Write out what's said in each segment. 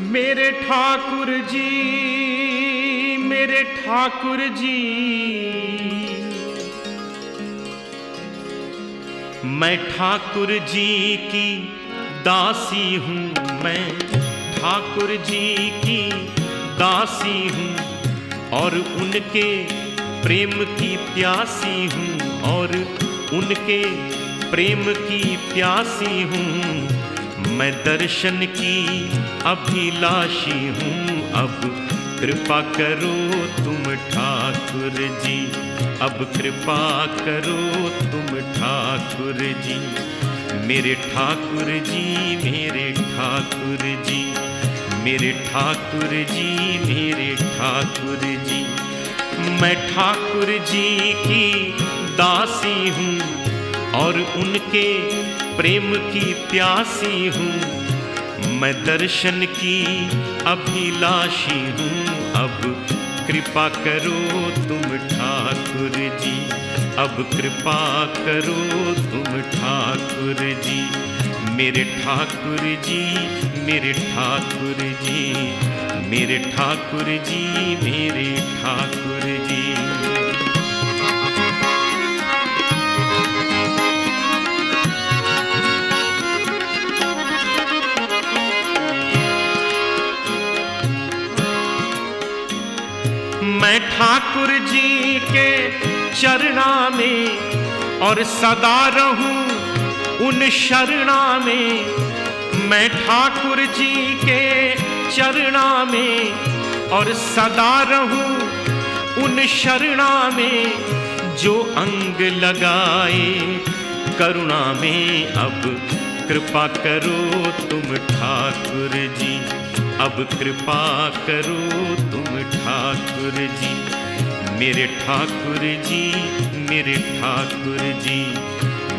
मेरे ठाकुर जी, मेरे ठाकुर जी, मैं ठाकुर जी की दासी हूँ, मैं ठाकुर जी की दासी हूँ और उनके प्रेम की प्यासी हूँ और उनके प्रेम की प्यासी हूँ। मैं दर्शन की अभिलाषी हूँ, अब कृपा करो तुम ठाकुर जी, अब कृपा करो तुम ठाकुर जी। मेरे ठाकुर जी, मेरे ठाकुर जी, मेरे ठाकुर जी, मेरे ठाकुर जी। मैं ठाकुर जी की दासी हूँ और उनके प्रेम की प्यासी हूँ। मैं दर्शन की अभिलाषी हूँ, अब कृपा करो तुम ठाकुर जी, अब कृपा करो तुम ठाकुर जी। मेरे ठाकुर जी, मेरे ठाकुर जी, मेरे ठाकुर जी, मेरे ठाकुर जी। मैं ठाकुर जी के चरणा में और सदा रहूं उन शरणा में। मैं ठाकुर जी के चरणा में और सदा रहूं उन शरणा में। जो अंग लगाए करुणा में, अब कृपा करो तुम ठाकुर जी, अब कृपा करो तुम ठाकुर जी। मेरे ठाकुर जी, मेरे ठाकुर जी,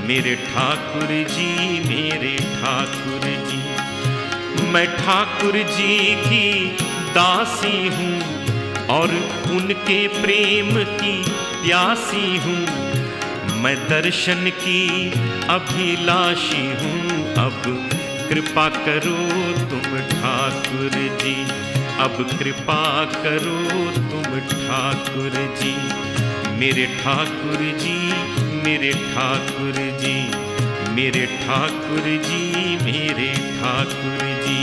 मेरे ठाकुर जी, मेरे ठाकुर जी। मैं ठाकुर जी की दासी हूँ और उनके प्रेम की प्यासी हूँ। मैं दर्शन की अभिलाषी हूँ, अब कृपा करो तुम ठाकुर जी, अब कृपा करो तुम ठाकुर जी। मेरे ठाकुर जी, मेरे ठाकुर जी, मेरे ठाकुर जी, मेरे ठाकुर जी।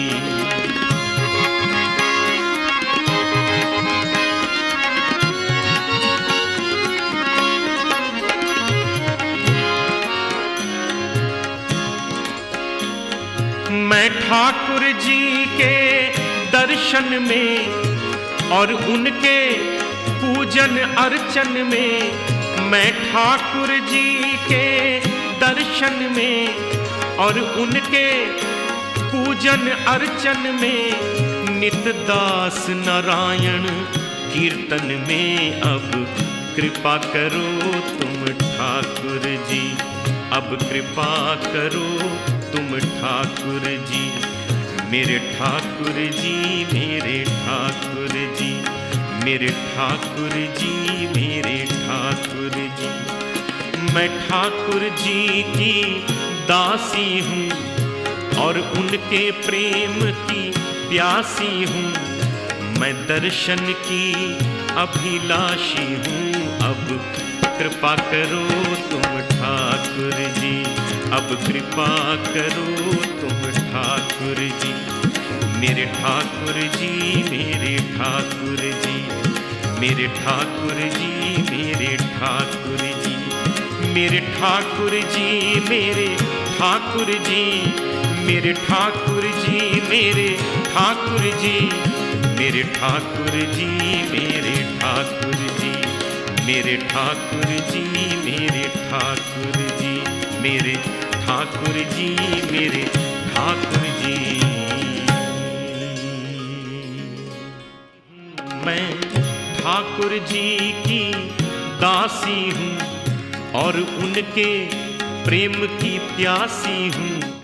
मैं ठाकुर जी के दर्शन में और उनके पूजन अर्चन में। मैं ठाकुर जी के दर्शन में और उनके पूजन अर्चन में। नित दास नारायण कीर्तन में, अब कृपा करो तुम ठाकुर जी, अब कृपा करो तुम ठाकुर जी। मेरे ठाकुर जी, मेरे ठाकुर जी, मेरे ठाकुर जी, मेरे ठाकुर जी। मैं ठाकुर जी की दासी हूँ और उनके प्रेम की प्यासी हूँ। मैं दर्शन की अभिलाषी हूँ, अब कृपा करो तुम ठाकुर जी, अब कृपा करो तुम ठाकुर जी। मेरे ठाकुर जी, मेरे ठाकुर जी, मेरे ठाकुर जी, मेरे ठाकुर जी। मेरे ठाकुर जी, मेरे ठाकुर जी, मेरे ठाकुर जी, मेरे ठाकुर जी। मेरे ठाकुर जी, मेरे ठाकुर जी, मेरे ठाकुर जी, मेरे ठाकुर जी, मेरे ठाकुर जी, मेरे ठाकुर जी। मैं ठाकुर जी की दासी हूँ और उनके प्रेम की प्यासी हूँ।